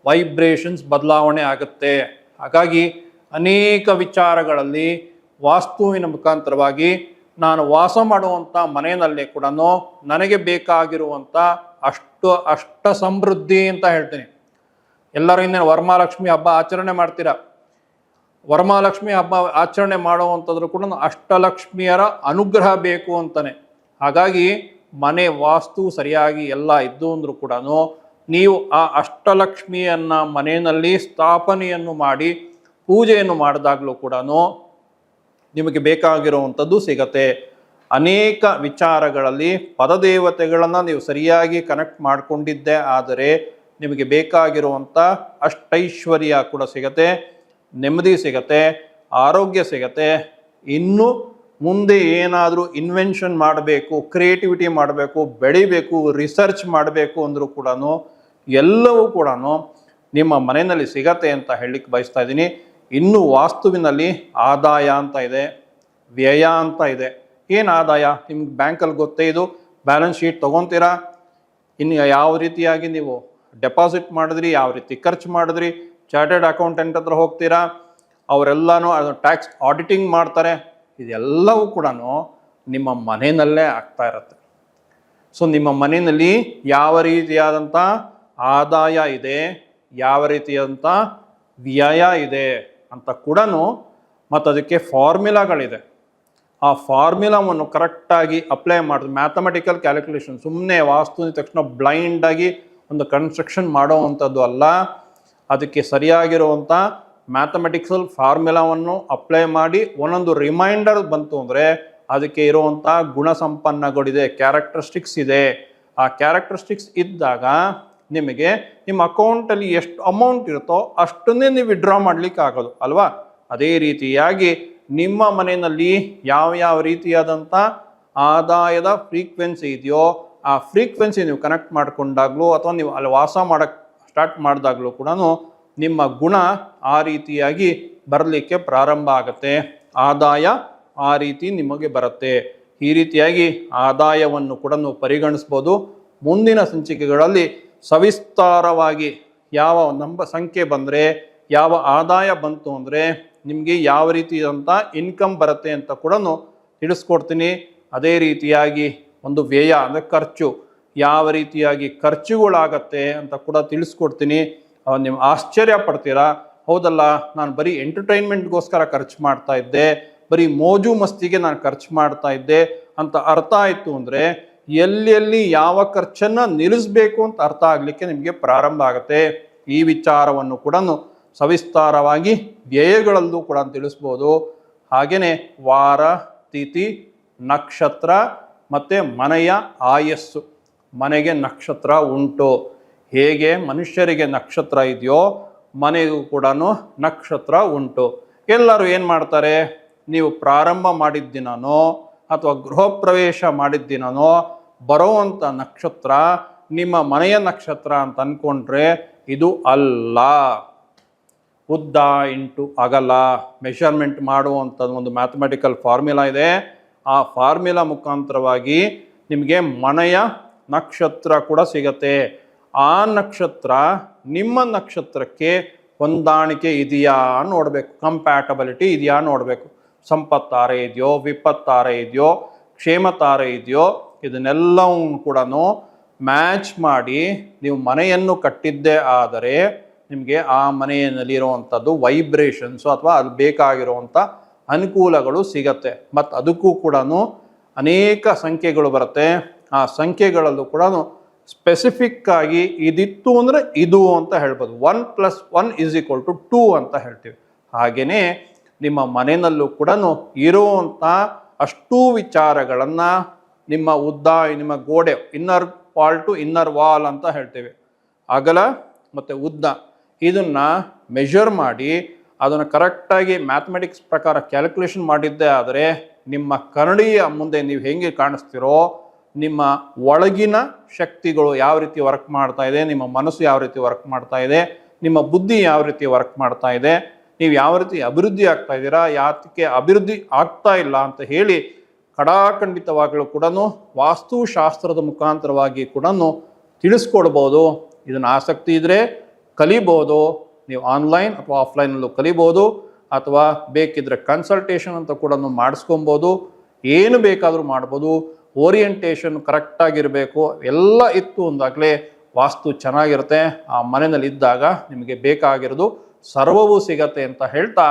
ವೈಬ್ರೇಷನ್ಸ್ ಬದಲಾವಣೆ ಆಗುತ್ತೆ. ಹಾಗಾಗಿ ಅನೇಕ ವಿಚಾರಗಳಲ್ಲಿ ವಾಸ್ತುವಿನ ಮುಖಾಂತರವಾಗಿ ನಾನು ವಾಸ ಮಾಡುವಂಥ ಮನೆಯಲ್ಲೇ ಕೂಡ ನನಗೆ ಬೇಕಾಗಿರುವಂಥ ಅಷ್ಟ ಸಮೃದ್ಧಿ ಅಂತ ಹೇಳ್ತೀನಿ. ಎಲ್ಲರೂ ಇನ್ನೇನು ವರಮಹಾಲಕ್ಷ್ಮಿ ಹಬ್ಬ ಆಚರಣೆ ಮಾಡ್ತೀರಾ. ವರಮಹಾಲಕ್ಷ್ಮಿ ಹಬ್ಬ ಆಚರಣೆ ಮಾಡುವಂಥದ್ರು ಕೂಡ ಅಷ್ಟಲಕ್ಷ್ಮಿಯರ ಅನುಗ್ರಹ ಬೇಕು ಅಂತಾನೆ. ಹಾಗಾಗಿ ಮನೆ ವಾಸ್ತು ಸರಿಯಾಗಿ ಎಲ್ಲ ಇದ್ದು ಅಂದರೂ ಕೂಡ ನೀವು ಆ ಅಷ್ಟಲಕ್ಷ್ಮಿಯನ್ನು ಮನೆಯಲ್ಲಿ ಸ್ಥಾಪನೆಯನ್ನು ಮಾಡಿ ಪೂಜೆಯನ್ನು ಮಾಡಿದಾಗಲೂ ಕೂಡ ನಿಮಗೆ ಬೇಕಾಗಿರುವಂಥದ್ದು ಸಿಗತ್ತೆ. ಅನೇಕ ವಿಚಾರಗಳಲ್ಲಿ ಪದದೇವತೆಗಳನ್ನು ನೀವು ಸರಿಯಾಗಿ ಕನೆಕ್ಟ್ ಮಾಡಿಕೊಂಡಿದ್ದೆ ಆದರೆ ನಿಮಗೆ ಬೇಕಾಗಿರುವಂಥ ಅಷ್ಟೈಶ್ವರ್ಯ ಕೂಡ ಸಿಗತ್ತೆ, ನೆಮ್ಮದಿ ಸಿಗತ್ತೆ, ಆರೋಗ್ಯ ಸಿಗತ್ತೆ. ಇನ್ನು ಮುಂದೆ ಏನಾದರೂ ಇನ್ವೆನ್ಷನ್ ಮಾಡಬೇಕು, ಕ್ರಿಯೇಟಿವಿಟಿ ಮಾಡಬೇಕು, ಬೆಳಿಬೇಕು, ರಿಸರ್ಚ್ ಮಾಡಬೇಕು ಅಂದರೂ ಕೂಡ ಎಲ್ಲವೂ ಕೂಡ ನಿಮ್ಮ ಮನೆಯಲ್ಲಿ ಸಿಗತ್ತೆ ಅಂತ ಹೇಳಲಿಕ್ಕೆ ಬಯಸ್ತಾ ಇದ್ದೀನಿ. ಇನ್ನು ವಾಸ್ತುವಿನಲ್ಲಿ ಆದಾಯ ಅಂತ ಇದೆ, ವ್ಯಯ ಅಂತ ಇದೆ. ಏನು ಆದಾಯ? ನಿಮ್ಗೆ ಬ್ಯಾಂಕಲ್ಲಿ ಗೊತ್ತೇ, ಇದು ಬ್ಯಾಲೆನ್ಸ್ ಶೀಟ್ ತೊಗೊತೀರಾ, ಇನ್ನು ಯಾವ ರೀತಿಯಾಗಿ ನೀವು ಡೆಪಾಸಿಟ್ ಮಾಡಿದ್ರಿ, ಯಾವ ರೀತಿ ಖರ್ಚು ಮಾಡಿದ್ರಿ, ಚಾರ್ಟರ್ಡ್ ಅಕೌಂಟೆಂಟ್ ಹತ್ರ ಹೋಗ್ತೀರಾ, ಅವರೆಲ್ಲನೂ ಅದು ಟ್ಯಾಕ್ಸ್ ಆಡಿಟಿಂಗ್ ಮಾಡ್ತಾರೆ. ಇದೆಲ್ಲವೂ ಕೂಡ ನಿಮ್ಮ ಮನೆಯಲ್ಲೇ ಆಗ್ತಾ ಇರುತ್ತೆ. ಸೊ ನಿಮ್ಮ ಮನೆಯಲ್ಲಿ ಯಾವ ರೀತಿಯಾದಂಥ ಆದಾಯ ಇದೆ, ಯಾವ ರೀತಿಯಾದಂಥ ವ್ಯಯ ಇದೆ ಅಂತ ಕೂಡ ಮತ್ತು ಅದಕ್ಕೆ ಫಾರ್ಮುಲಾಗಳಿದೆ. ಆ ಫಾರ್ಮುಲಾವನ್ನು ಕರೆಕ್ಟಾಗಿ ಅಪ್ಲೈ ಮಾಡಿದ್ರೆ ಮ್ಯಾಥಮೆಟಿಕಲ್ ಕ್ಯಾಲ್ಕುಲೇಷನ್, ಸುಮ್ಮನೆ ವಾಸ್ತು ತಕ್ಷಣ ಬ್ಲೈಂಡಾಗಿ ಒಂದು ಕನ್ಸ್ಟ್ರಕ್ಷನ್ ಮಾಡೋವಂಥದ್ದು ಅಲ್ಲ. ಅದಕ್ಕೆ ಸರಿಯಾಗಿರುವಂಥ ಮ್ಯಾಥಮೆಟಿಕ್ಸಲ್ ಫಾರ್ಮುಲಾವನ್ನು ಅಪ್ಲೈ ಮಾಡಿ ಒಂದೊಂದು ರಿಮೈಂಡರ್ ಬಂತು ಅಂದರೆ ಅದಕ್ಕೆ ಇರುವಂಥ ಗುಣಸಂಪನ್ನಗಳಿದೆ, ಕ್ಯಾರೆಕ್ಟರಿಸ್ಟಿಕ್ಸ್ ಇದೆ. ಆ ಕ್ಯಾರೆಕ್ಟರಿಸ್ಟಿಕ್ಸ್ ಇದ್ದಾಗ ನಿಮಗೆ ನಿಮ್ಮ ಅಕೌಂಟಲ್ಲಿ ಎಷ್ಟು ಅಮೌಂಟ್ ಇರುತ್ತೋ ಅಷ್ಟನ್ನೇ ನೀವು ವಿಡ್ರಾ ಮಾಡಲಿಕ್ಕೆ ಆಗೋದು ಅಲ್ವಾ. ಅದೇ ರೀತಿಯಾಗಿ ನಿಮ್ಮ ಮನೆಯಲ್ಲಿ ಯಾವ ರೀತಿಯಾದಂಥ ಆದಾಯದ ಫ್ರೀಕ್ವೆನ್ಸಿ ಇದೆಯೋ ಆ ಫ್ರೀಕ್ವೆನ್ಸಿ ನೀವು ಕನೆಕ್ಟ್ ಮಾಡಿಕೊಂಡಾಗ್ಲೂ ಅಥವಾ ನೀವು ಅಲ್ಲಿ ವಾಸ ಮಾಡೋಕ್ಕೆ ಸ್ಟಾರ್ಟ್ ಮಾಡಿದಾಗಲೂ ಕೂಡ ನಿಮ್ಮ ಗುಣ ಆ ರೀತಿಯಾಗಿ ಬರಲಿಕ್ಕೆ ಪ್ರಾರಂಭ ಆಗುತ್ತೆ, ಆದಾಯ ಆ ರೀತಿ ನಿಮಗೆ ಬರುತ್ತೆ. ಈ ರೀತಿಯಾಗಿ ಆದಾಯವನ್ನು ಕೂಡ ನೀವು ಪರಿಗಣಿಸ್ಬೋದು. ಮುಂದಿನ ಸಂಚಿಕೆಗಳಲ್ಲಿ ಸವಿಸ್ತಾರವಾಗಿ ಯಾವ ಸಂಖ್ಯೆ ಬಂದರೆ, ಯಾವ ಆದಾಯ ಬಂತು ಅಂದರೆ ನಿಮಗೆ ಯಾವ ರೀತಿಯಾದಂಥ ಇನ್ಕಮ್ ಬರುತ್ತೆ ಅಂತ ಕೂಡ ತಿಳಿಸ್ಕೊಡ್ತೀನಿ. ಅದೇ ರೀತಿಯಾಗಿ ಒಂದು ವ್ಯಯ ಅಂದರೆ ಖರ್ಚು, ಯಾವ ರೀತಿಯಾಗಿ ಖರ್ಚುಗಳಾಗತ್ತೆ ಅಂತ ಕೂಡ ತಿಳಿಸ್ಕೊಡ್ತೀನಿ. ನೀವು ಆಶ್ಚರ್ಯ ಪಡ್ತೀರಾ, ಹೌದಲ್ಲ ನಾನು ಬರೀ ಎಂಟರ್ಟೈನ್ಮೆಂಟ್ಗೋಸ್ಕರ ಖರ್ಚು ಮಾಡ್ತಾ ಇದ್ದೆ, ಬರೀ ಮೋಜು ಮಸ್ತಿಗೆ ನಾನು ಖರ್ಚು ಮಾಡ್ತಾ ಇದ್ದೆ ಅಂತ ಅರ್ಥ ಆಯಿತು ಅಂದರೆ ಎಲ್ಲೆಲ್ಲಿ ಯಾವ ಖರ್ಚನ್ನು ನಿಲ್ಲಿಸಬೇಕು ಅಂತ ಅರ್ಥ ಆಗಲಿಕ್ಕೆ ನಿಮಗೆ ಪ್ರಾರಂಭ ಆಗುತ್ತೆ. ಈ ವಿಚಾರವನ್ನು ಕೂಡ ಸವಿಸ್ತಾರವಾಗಿ ವ್ಯಯಗಳಲ್ಲೂ ಕೂಡ ತಿಳಿಸ್ಬೋದು. ಹಾಗೆಯೇ ವಾರ, ತಿಥಿ, ನಕ್ಷತ್ರ ಮತ್ತು ಮನೆಯ ಆಯಸ್ಸು, ಮನೆಗೆ ನಕ್ಷತ್ರ ಉಂಟು, ಹೇಗೆ ಮನುಷ್ಯರಿಗೆ ನಕ್ಷತ್ರ ಇದೆಯೋ ಮನೆಗೂ ಕೂಡ ನಕ್ಷತ್ರ ಉಂಟು. ಎಲ್ಲರೂ ಏನು ಮಾಡ್ತಾರೆ, ನೀವು ಪ್ರಾರಂಭ ಮಾಡಿದ್ದಿನೋ ಅಥವಾ ಗೃಹ ಪ್ರವೇಶ ಮಾಡಿದ್ದಿನೋ ಬರೋವಂಥ ನಕ್ಷತ್ರ ನಿಮ್ಮ ಮನೆಯ ನಕ್ಷತ್ರ ಅಂತ ಅಂದ್ಕೊಂಡ್ರೆ ಇದು ಅಲ್ಲ. ಉದ್ದ ಇಂಟು ಅಗಲ ಮೆಷರ್ಮೆಂಟ್ ಮಾಡುವಂಥದ್ದು ಒಂದು ಮ್ಯಾಥಮೆಟಿಕಲ್ ಫಾರ್ಮುಲಾ ಇದೆ. ಆ ಫಾರ್ಮುಲಾ ಮುಖಾಂತರವಾಗಿ ನಿಮಗೆ ಮನೆಯ ನಕ್ಷತ್ರ ಕೂಡ ಸಿಗತ್ತೆ. ಆ ನಕ್ಷತ್ರ ನಿಮ್ಮ ನಕ್ಷತ್ರಕ್ಕೆ ಹೊಂದಾಣಿಕೆ ಇದೆಯಾ ನೋಡಬೇಕು, ಕಂಪ್ಯಾಟಬಿಲಿಟಿ ಇದೆಯಾ ನೋಡಬೇಕು. ಸಂಪತ್ತಾರೆ ಇದೆಯೋ, ವಿಪತ್ತಾರೆ ಇದೆಯೋ, ಕ್ಷೇಮತಾರೆ ಇದೆಯೋ, ಇದನ್ನೆಲ್ಲವೂ ಕೂಡ ಮ್ಯಾಚ್ ಮಾಡಿ ನೀವು ಮನೆಯನ್ನು ಕಟ್ಟಿದ್ದೇ ಆದರೆ ನಿಮಗೆ ಆ ಮನೆಯಲ್ಲಿರುವಂಥದ್ದು ವೈಬ್ರೇಷನ್ಸು ಅಥವಾ ಅಲ್ಲಿ ಬೇಕಾಗಿರುವಂಥ ಅನುಕೂಲಗಳು ಸಿಗತ್ತೆ. ಮತ್ತು ಅದಕ್ಕೂ ಕೂಡ ಅನೇಕ ಸಂಖ್ಯೆಗಳು ಬರುತ್ತೆ. ಆ ಸಂಖ್ಯೆಗಳಲ್ಲೂ ಕೂಡ ಸ್ಪೆಸಿಫಿಕ್ ಆಗಿ ಇದಿತ್ತು ಅಂದರೆ ಇದು ಅಂತ ಹೇಳ್ಬೋದು. 1+1 = 2 ಅಂತ ಹೇಳ್ತೀವಿ. ಹಾಗೆಯೇ ನಿಮ್ಮ ಮನೆಯಲ್ಲೂ ಕೂಡ ಇರುವಂಥ ಅಷ್ಟೂ ವಿಚಾರಗಳನ್ನು ನಿಮ್ಮ ಉದ್ದ, ನಿಮ್ಮ ಗೋಡೆ, inner wall to inner wall ಅಂತ ಹೇಳ್ತೇವೆ, ಅಗಲ ಮತ್ತು ಉದ್ದ, ಇದನ್ನು ಮೆಷರ್ ಮಾಡಿ ಅದನ್ನು ಕರೆಕ್ಟಾಗಿ ಮ್ಯಾಥಮೆಟಿಕ್ಸ್ ಪ್ರಕಾರ ಕ್ಯಾಲ್ಕುಲೇಷನ್ ಮಾಡಿದ್ದೇ ಆದರೆ ನಿಮ್ಮ ಕನ್ನಡಿಯ ಮುಂದೆ ನೀವು ಹೆಂಗೆ ಕಾಣಿಸ್ತಿರೋ, ನಿಮ್ಮ ಒಳಗಿನ ಶಕ್ತಿಗಳು ಯಾವ ರೀತಿ ವರ್ಕ್ ಮಾಡ್ತಾ ಇದೆ, ನಿಮ್ಮ ಮನಸ್ಸು ಯಾವ ರೀತಿ ವರ್ಕ್ ಮಾಡ್ತಾ ಇದೆ, ನಿಮ್ಮ ಬುದ್ಧಿ ಯಾವ ರೀತಿ ವರ್ಕ್ ಮಾಡ್ತಾ ಇದೆ, ನೀವು ಯಾವ ರೀತಿ ಅಭಿವೃದ್ಧಿ ಆಗ್ತಾ ಇದ್ದೀರಾ, ಯಾತಕ್ಕೆ ಅಭಿವೃದ್ಧಿ ಆಗ್ತಾ ಇಲ್ಲ ಅಂತ ಹೇಳಿ ಖಡಾಖಂಡಿತವಾಗಲೂ ಕೂಡ ವಾಸ್ತುಶಾಸ್ತ್ರದ ಮುಖಾಂತರವಾಗಿ ಕೂಡ ತಿಳಿಸ್ಕೊಡ್ಬೋದು. ಇದನ್ನು ಆಸಕ್ತಿ ಇದ್ದರೆ ಕಲಿಬೋದು. ನೀವು ಆನ್ಲೈನ್ ಅಥವಾ ಆಫ್ಲೈನಲ್ಲೂ ಕಲಿಬೋದು, ಅಥವಾ ಬೇಕಿದ್ರೆ ಕನ್ಸಲ್ಟೇಷನ್ ಅಂತ ಕೂಡ ಮಾಡಿಸ್ಕೊಬೋದು. ಏನು ಬೇಕಾದರೂ ಮಾಡ್ಬೋದು. ಓರಿಯೆಂಟೇಷನ್ ಕರೆಕ್ಟಾಗಿರಬೇಕು. ಎಲ್ಲ ಇತ್ತು ಅಂದಾಗಲೇ ವಾಸ್ತು ಚೆನ್ನಾಗಿರುತ್ತೆ. ಆ ಮನೆಯಲ್ಲಿ ಇದ್ದಾಗ ನಿಮಗೆ ಬೇಕಾಗಿರೋದು ಸರ್ವವೂ ಸಿಗತ್ತೆ ಅಂತ ಹೇಳ್ತಾ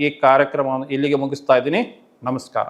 ಈ ಕಾರ್ಯಕ್ರಮವನ್ನು ಇಲ್ಲಿಗೆ ಮುಗಿಸ್ತಾ ಇದ್ದೀನಿ. ನಮಸ್ಕಾರ.